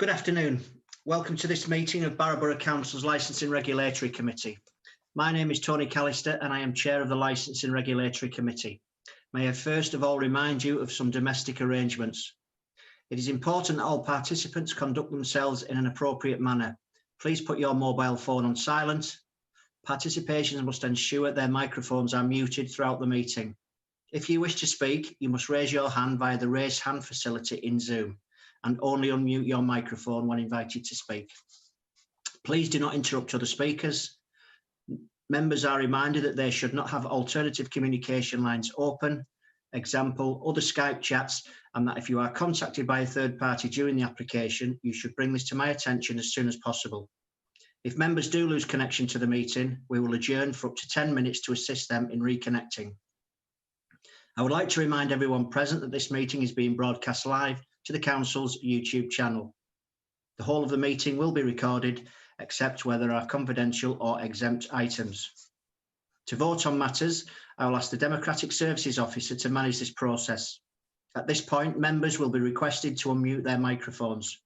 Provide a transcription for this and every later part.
Good afternoon. Welcome to this meeting of Barrow Borough Council's Licensing Regulatory Committee. My name is Tony Callister and I am Chair of the Licensing Regulatory Committee. May I first of all remind you of some domestic arrangements. It is important that all participants conduct themselves in an appropriate manner. Please put your mobile phone on silent. Participants must ensure their microphones are muted throughout the meeting. If you wish to speak, you must raise your hand via the raise hand facility in Zoom and only unmute your microphone when invited to speak. Please do not interrupt other speakers. Members are reminded that they should not have alternative communication lines open, example, other Skype chats, and that if you are contacted by a third party during the application, you should bring this to my attention as soon as possible. If members do lose connection to the meeting, we will adjourn for up to 10 minutes to assist them in reconnecting. I would like to remind everyone present that this meeting is being broadcast live to the Council's YouTube channel. The whole of the meeting will be recorded, except where there are confidential or exempt items. To vote on matters, I will ask the Democratic Services Officer to manage this process. At this point, members will be requested to unmute their microphones.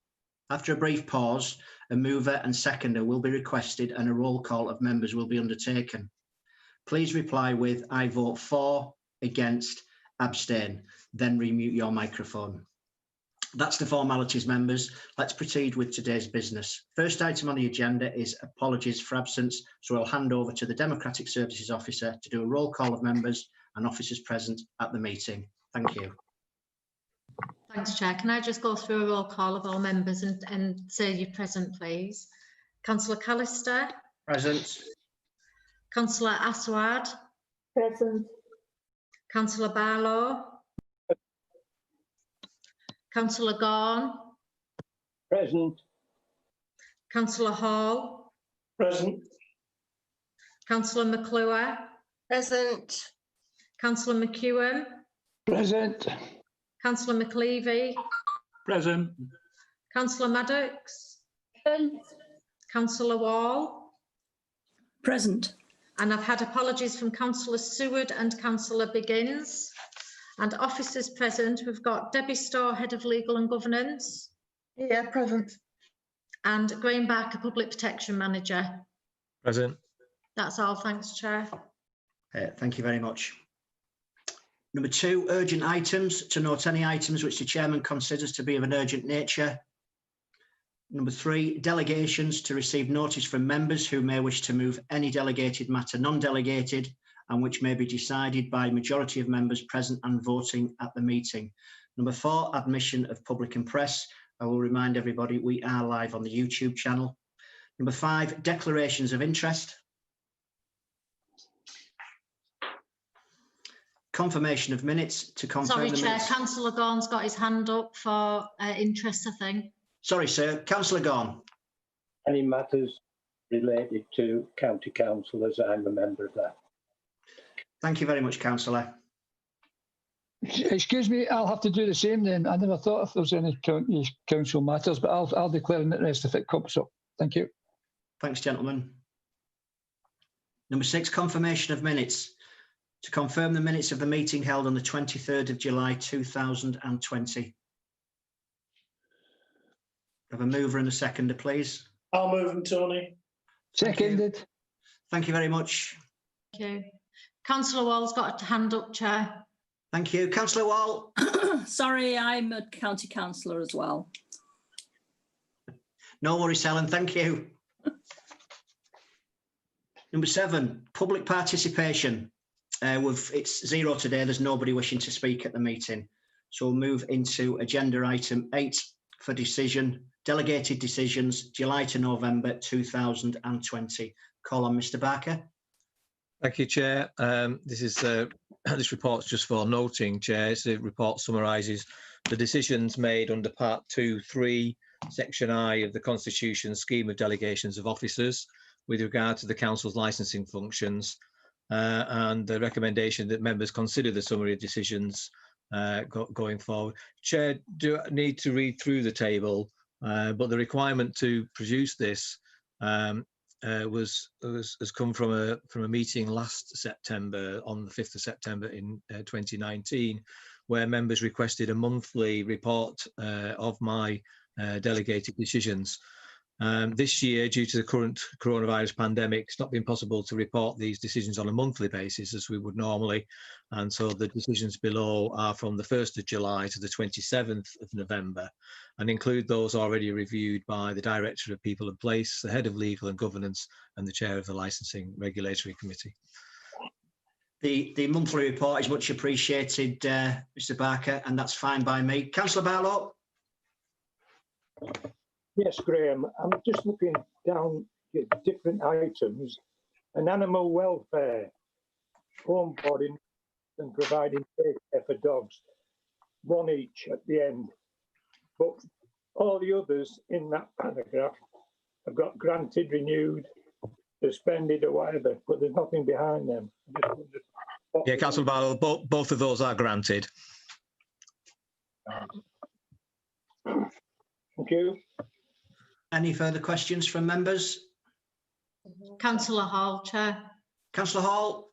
After a brief pause, a mover and seconder will be requested and a roll call of members will be undertaken. Please reply with "I vote for," "against," "abstain," then remute your microphone. That's the formalities, members. Let's proceed with today's business. First item on the agenda is apologies for absence, so I'll hand over to the Democratic Services Officer to do a roll call of members and officers present at the meeting. Thank you. Thanks, Chair. Can I just go through a roll call of all members and say you're present, please? Councillor Callister? Present. Councillor Aswad? Present. Councillor Barlow? Councillor Gaughan? Present. Councillor Hall? Present. Councillor McClure? Present. Councillor McEwen? Present. Councillor McLeavy? Present. Councillor Maddox? Present. Councillor Wall? Present. And I've had apologies from Councillor Seward and Councillor Biggins. And officers present, we've got Debbie Storr, Head of Legal and Governance. Yeah, present. And Graham Barker, Public Protection Manager. Present. That's all, thanks, Chair. Thank you very much. Number 2, urgent items. To note any items which the Chairman considers to be of an urgent nature. Number 3, delegations. To receive notice from members who may wish to move any delegated matter non-delegated and which may be decided by majority of members present and voting at the meeting. Number 4, admission of public and press. I will remind everybody we are live on the YouTube channel. Number 5, declarations of interest. Confirmation of minutes. To confirm Sorry, the Chair, minutes. Councillor Gaughan's got his hand up for interest, I think. Sorry, sir. Councillor Gaughan. Any matters related to county council, as I'm a member of that. Thank you very much, Councillor. Excuse me, I'll have to do the same then. I never thought if there was any county council matters, but I'll declare an interest if it comes up. Thank you. Thanks, gentlemen. Number 6, confirmation of minutes. To confirm the minutes of the meeting held on the 23rd of July 2020. Have a mover and a seconder, please. I'll move them, Tony. Seconded. Thank you very much. Thank you. Councillor Wall's got a hand up, Chair. Thank you. Councillor Wall. Sorry, I'm a county councillor as well. No worries, Helen. Thank you. Number 7, public participation. It's 0 today. There's nobody wishing to speak at the meeting. So we'll move into agenda item 8 for decision. Delegated decisions, July to November 2020. Call on Mr. Barker. Thank you, Chair. This report's just for noting, Chair. The report summarises the decisions made under Part 2.3, Section I of the Constitution Scheme of Delegations of Officers with regard to the Council's licensing functions, and the recommendation that members consider the summary of decisions going forward. Chair, do I need to read through the table, but the requirement to produce this has come from a meeting last September, on the 5th of September in 2019, where members requested a monthly report of my delegated decisions. This year, due to the current coronavirus pandemic, it's not been possible to report these decisions on a monthly basis as we would normally. And so the decisions below are from the 1st of July to the 27th of November and include those already reviewed by the Director of People and Place, the Head of Legal and Governance, and the Chair of the Licensing Regulatory Committee. The monthly report is much appreciated, Mr. Barker, and that's fine by me. Councillor Barlow. Yes, Graham, I'm just looking down at different items. An animal welfare, home boarding and providing care for dogs, one each at the end. But all the others in that paragraph have got granted, renewed, suspended or whatever, but there's nothing behind them. Yeah, Councillor Barlow, both of those are granted. Thank you. Any further questions from members? Councillor Hall, Chair. Councillor Hall.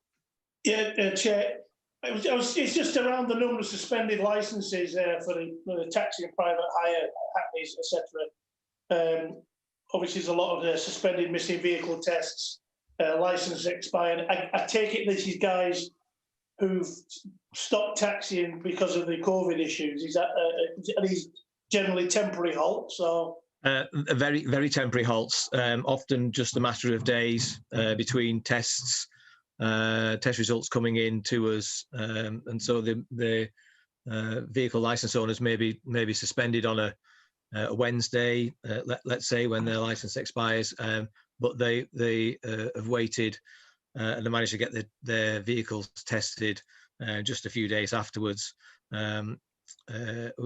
Yeah, Chair. It's just around the number of suspended licences for the taxi and private hire, Hackneys, etc. Obviously, there's a lot of suspended missing vehicle tests, licences expired. I take it this is guys who've stopped taxiing because of the COVID issues. Is that are these generally temporary halts? Or Very, very temporary halts, often just a matter of days between tests, test results coming in to us, and so the vehicle license owners may be suspended on a Wednesday, let's say, when their license expires, but they have waited and they managed to get their vehicles tested just a few days afterwards.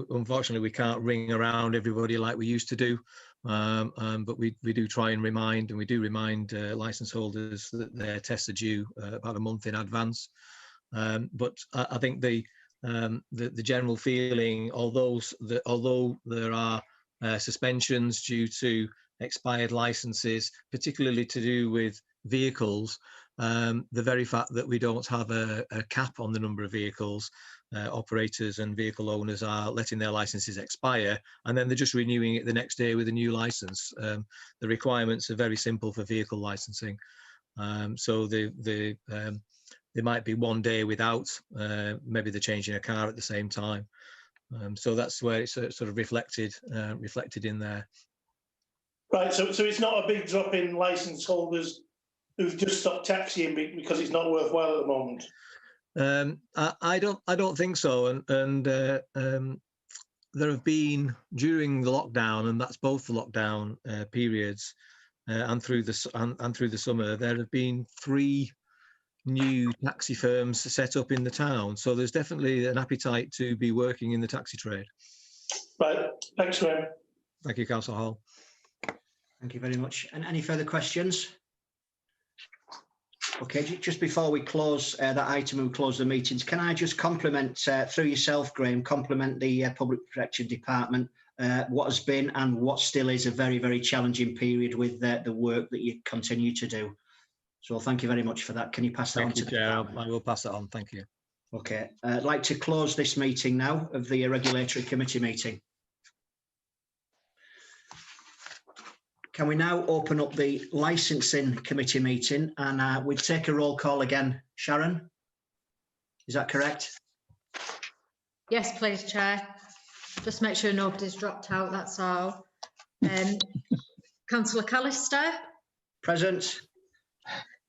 Unfortunately, we can't ring around everybody like we used to do, but we do try and remind, and we do remind license holders that their tests are due about a month in advance. But I think the general feeling, although there are suspensions due to expired licenses, particularly to do with vehicles, the very fact that we don't have a cap on the number of vehicles, operators and vehicle owners are letting their licenses expire and then they're just renewing it the next day with a new license. The requirements are very simple for vehicle licensing, so they might be one day without, maybe they're changing a car at the same time. So that's where it's sort of reflected in there. right, so it's not a big drop in licence holders who've just stopped taxiing because it's not worthwhile at the moment. I don't think so, and there have been during the lockdown, and that's both the lockdown periods and through the summer. There have been 3 new taxi firms set up in the town, so there's definitely an appetite to be working in the taxi trade. Right, thanks, Graham. Thank you, Councillor Hall. Thank you very much. And any further questions? Okay, just before we close that item and close the meetings, can I just compliment, through yourself, Graham, compliment the Public Protection Department, what has been and what still is a very, very challenging period with the work that you continue to do. So thank you very much for that. Can you pass that on to the Chair? I will pass that on. Thank you. Okay, I'd like to close this meeting now of the Regulatory Committee meeting. Can we now open up the Licensing Committee meeting, and we'd take a roll call again. Sharon, is that correct? Yes, please, Chair. Just make sure nobody's dropped out, that's all. Councillor Callister. Present.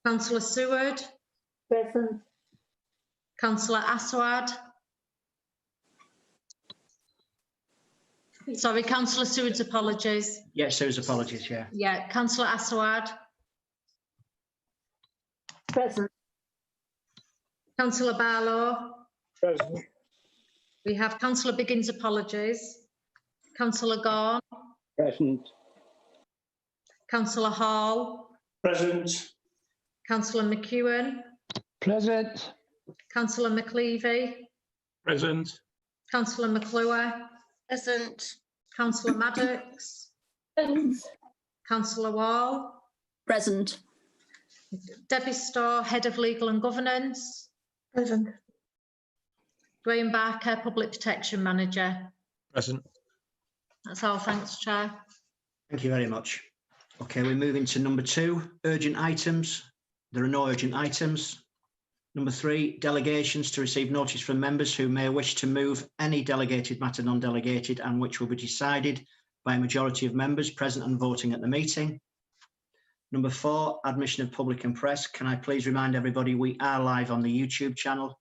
Councillor Seward. Present. Councillor Aswad. Sorry, Councillor Seward's apologies. Yes, Sue's apologies, yeah. Yeah, Councillor Aswad. Present. Councillor Barlow. Present. We have Councillor Biggins' apologies. Councillor Gorn. Present. Councillor Hall. Present. Councillor McEwen. Present. Councillor McLeavy. Present. Councillor McClure. Present. Councillor Maddox. Present. Councillor Wall. Present. Debbie Starr, Head of Legal and Governance. Present. Graham Barker, Public Protection Manager. Present. That's all, thanks, Chair. Thank you very much. Okay, we're moving to number 2, urgent items. There are no urgent items. Number 3, delegations to receive notice from members who may wish to move any delegated matter non-delegated and which will be decided by a majority of members present and voting at the meeting. Number 4, admission of public and press. Can I please remind everybody we are live on the YouTube channel.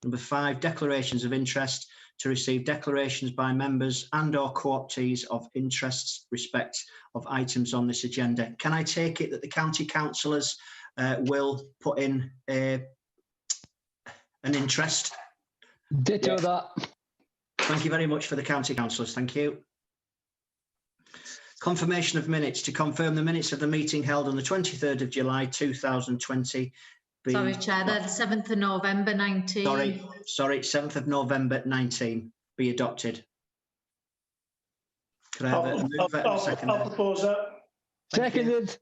Number 5, declarations of interest to receive declarations by members and or co-optees of interests respect of items on this agenda. Can I take it that the county councillors will put in an interest? Ditto that. Thank you very much for the county councillors. Thank you. Confirmation of minutes. To confirm the minutes of the meeting held on the 23rd of July 2020. Sorry, Chair, they're the 7th of November 19. Sorry, 7th of November 19 be adopted. Could I have a move and a second? I'll propose that. Thank you. Seconded.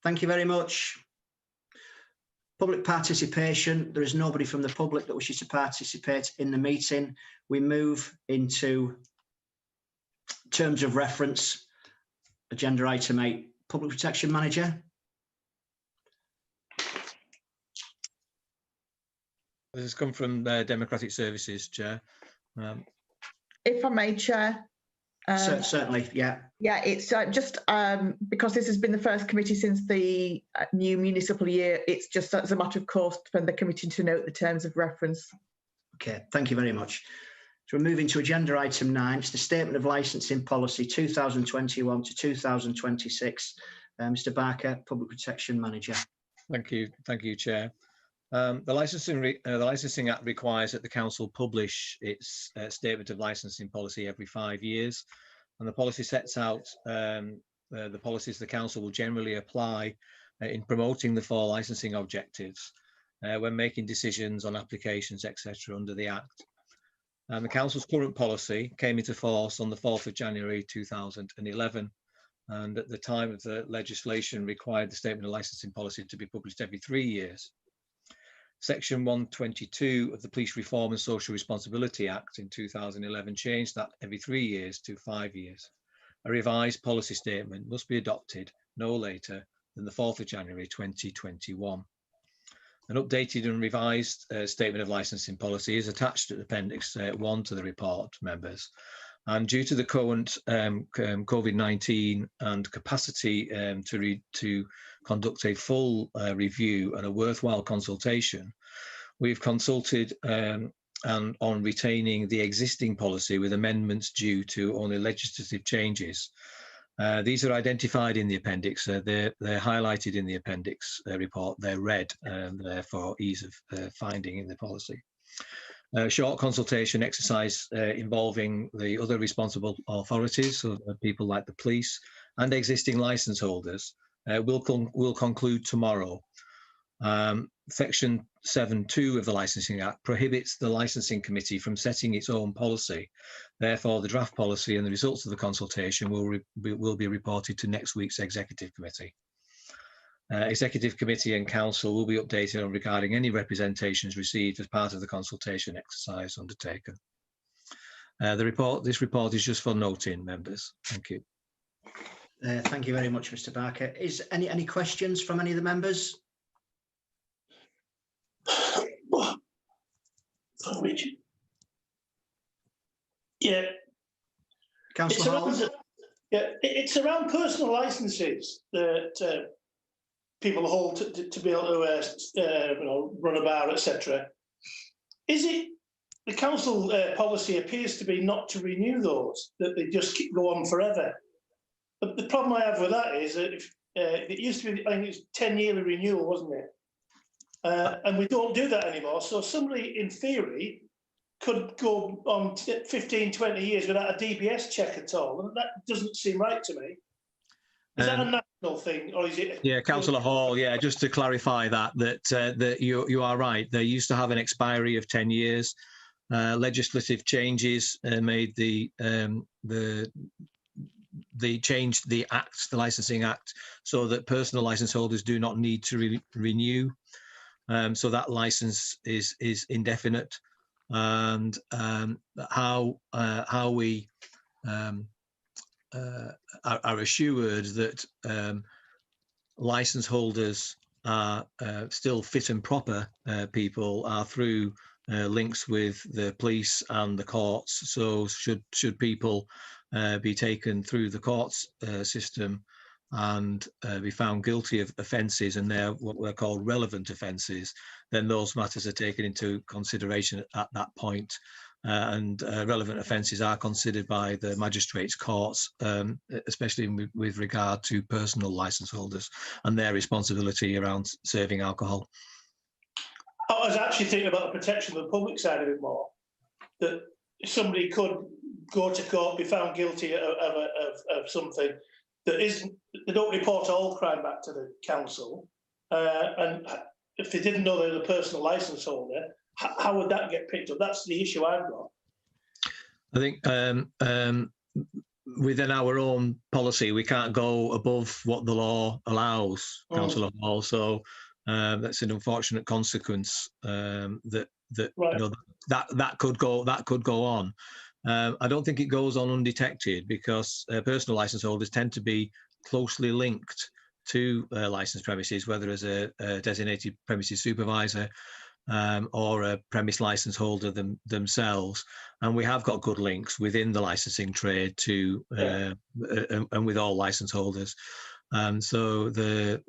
Thank you very much. Public participation. There is nobody from the public that wishes to participate in the meeting. We move into terms of reference. Agenda item 8, Public Protection Manager. This has come from Democratic Services, Chair. If I may, Chair. Certainly, yeah. Yeah, it's just because this has been the first committee since the new municipal year, it's just as a matter of course for the committee to note the terms of reference. Okay, thank you very much. So we're moving to agenda item 9. It's the Statement of Licensing Policy 2021 to 2026. Mr. Barker, Public Protection Manager. Thank you, Chair. The Licensing Act requires that the council publish its statement of licensing policy every 5 years, and the policy sets out the policies the council will generally apply in promoting the 4 licensing objectives when making decisions on applications, etc. under the Act. And the council's current policy came into force on the 4th of January 2011, and at the time of the legislation required the statement of licensing policy to be published every 3 years. Section 122 of the Police Reform and Social Responsibility Act in 2011 changed that every 3 years to 5 years. A revised policy statement must be adopted no later than the 4th of January 2021. An updated and revised statement of licensing policy is attached to Appendix 1 to the report, members. And due to the current COVID-19 and capacity to conduct a full review and a worthwhile consultation, we've consulted and on retaining the existing policy with amendments due to only legislative changes. These are identified in the appendix. They're highlighted in the appendix report. They're red, for ease of finding in the policy. A short consultation exercise involving the other responsible authorities, so people like the police and existing licence holders, will conclude tomorrow. Section 7.2 of the Licensing Act prohibits the Licensing Committee from setting its own policy. Therefore, the draft policy and the results of the consultation will be reported to next week's Executive Committee. Executive Committee and Council will be updated on regarding any representations received as part of the consultation exercise undertaken. This report is just for noting, members. Thank you. Thank you very much, Mr. Barker. Is any questions from any of the members? Yeah. Councillor Hall? It's around personal licences that people hold to be able to run a bar, etc. Is it the council policy appears to be not to renew those, that they just go on forever? But the problem I have with that is that if, it used to be, I think it's 10-yearly renewal, wasn't it? And we don't do that anymore. So somebody, in theory, could go on 15, 20 years without a DBS check at all. And that doesn't seem right to me. Is that a national thing, or is it? Yeah, Councillor Hall. Yeah, just to clarify that you are right. They used to have an expiry of 10 years. Legislative changes made they changed the Act, the Licensing Act, so that personal licence holders do not need to renew. So that licence is indefinite, and how we are assured that license holders are still fit and proper people are through links with the police and the courts. So should people be taken through the courts system and be found guilty of offences, and they're what we're called relevant offences, then those matters are taken into consideration at that point. And relevant offences are considered by the magistrates' courts, especially with regard to personal licence holders and their responsibility around serving alcohol. I was actually thinking about the protection of the public side of it more. That somebody could go to court, be found guilty of something that isn't. They don't report all crime back to the council, and if they didn't know they were a personal licence holder, how would that get picked up? That's the issue I've got. I think within our own policy, we can't go above what the law allows, Councillor Hall. So that's an unfortunate consequence that Right. you know, that could go on. I don't think it goes on undetected because personal licence holders tend to be closely linked to licensed premises, whether as a designated premises supervisor or a premise licence holder themselves. And we have got good links within the licensing trade to and with all licence holders. So the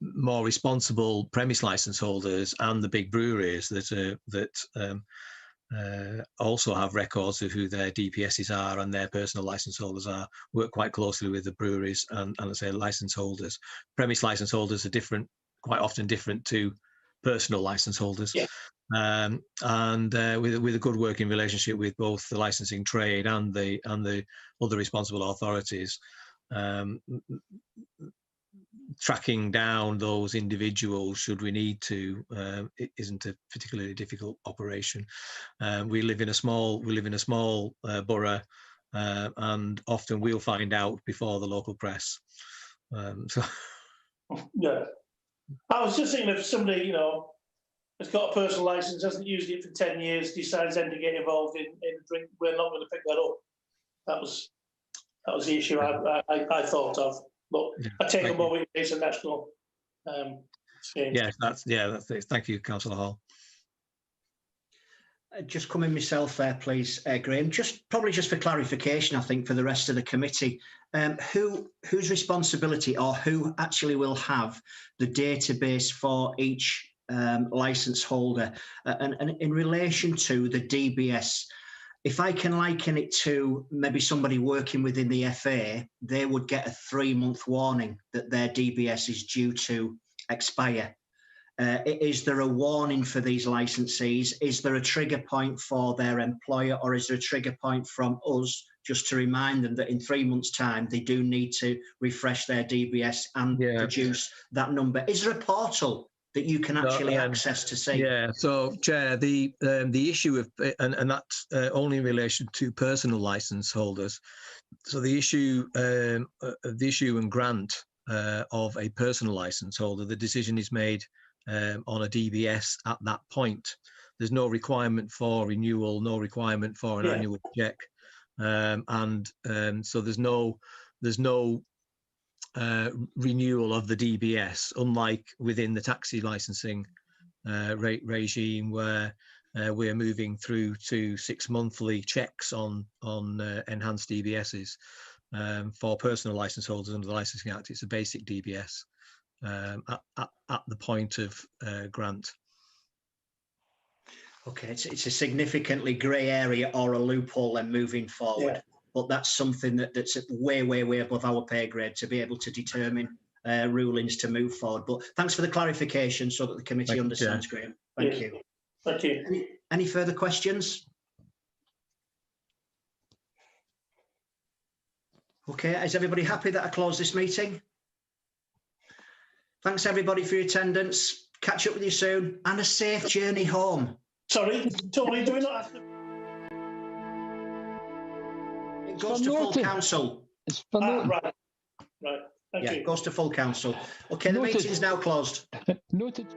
more responsible premise licence holders and the big breweries that also have records of who their DPSs are and their personal licence holders are, work quite closely with the breweries and I say licence holders. Premise licence holders are quite often different to personal licence holders. Yeah. And with a good working relationship with both the licensing trade and the other responsible authorities, tracking down those individuals should we need to it isn't a particularly difficult operation. We live in a small borough, and often we'll find out before the local press. So Yeah, I was just thinking if somebody, you know, has got a personal license, hasn't used it for 10 years, decides then to get involved in drink, we're not going to pick that up. That was the issue I thought of. But yeah, I take on board it's a national scheme. yes, that's it. Thank you, Councillor Hall. Just come in myself there, please, Graham. Probably just for clarification, I think, for the rest of the committee, whose responsibility or who actually will have the database for each licence holder? And in relation to the DBS, if I can liken it to maybe somebody working within the FA, they would get a 3-month warning that their DBS is due to expire. Is there a warning for these licensees? Is there a trigger point for their employer, or is there a trigger point from us just to remind them that in 3 months' time they do need to refresh their DBS and produce that number? Is there a portal that you can actually access to see? Yeah, so Chair, the issue of and that's only in relation to personal licence holders. So the issue and grant of a personal licence holder, the decision is made on a DBS at that point. There's no requirement for renewal, no requirement for an annual check, so there's no renewal of the DBS, unlike within the taxi licensing regime, where we're moving through to 6 monthly checks on enhanced DBSs. For personal licence holders under the Licensing Act, it's a basic DBS at the point of grant. Okay, it's a significantly grey area or a loophole then moving forward. Yeah. But that's something that's way above our pay grade to be able to determine rulings to move forward. But thanks for the clarification so that the committee understands, Graham. Thank you. Thank you. Any further questions? Okay, is everybody happy that I close this meeting? Thanks everybody for your attendance. Catch up with you soon and a safe journey home. Sorry, Tony, do we not have to? It goes to full council. It's for right. Thank you. It goes to full council. Okay, the meeting is now closed. Noted.